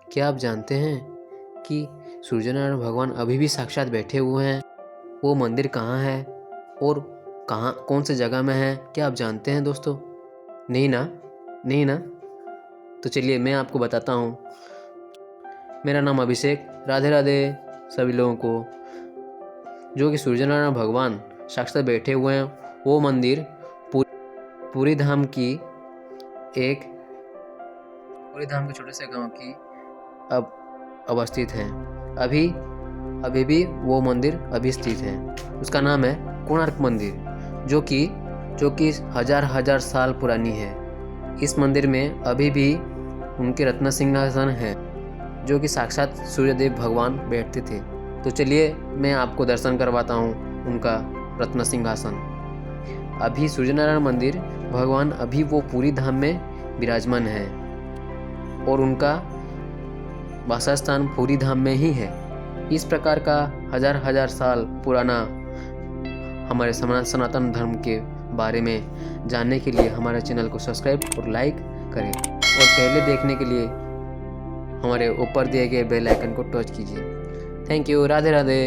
क्या आप जानते हैं कि सूर्यनारायण भगवान अभी भी साक्षात बैठे हुए हैं? वो मंदिर कहाँ है और कौन से जगह में है? क्या आप जानते हैं दोस्तों? नहीं ना? नहीं ना? तो चलिए मैं आपको बताता हूँ। मेरा नाम अभिषेक। राधे राधे सभी लोगों को। जो कि सूर्यनारायण भगवान साक्षात बैठे हुए हैं, वो मंदिर पुरी धाम के छोटे से गांव की अब अवस्थित है। अभी भी वो मंदिर अभी स्थित है। उसका नाम है कोणार्क मंदिर, जो कि हजार साल पुरानी है। इस मंदिर में अभी भी उनके रत्न सिंहासन है, जो कि साक्षात सूर्यदेव भगवान बैठते थे। तो चलिए मैं आपको दर्शन करवाता हूँ उनका रत्न सिंहासन। अभी सूर्यनारायण मंदिर भगवान अभी वो पुरी धाम में विराजमान है और उनका वासस्थान पुरी धाम में ही है। इस प्रकार का हजार साल पुराना हमारे सनातन धर्म के बारे में जानने के लिए हमारे चैनल को सब्सक्राइब और लाइक करें, और पहले देखने के लिए हमारे ऊपर दिए गए बेल आइकन को टच कीजिए। Thank you. राधे राधे।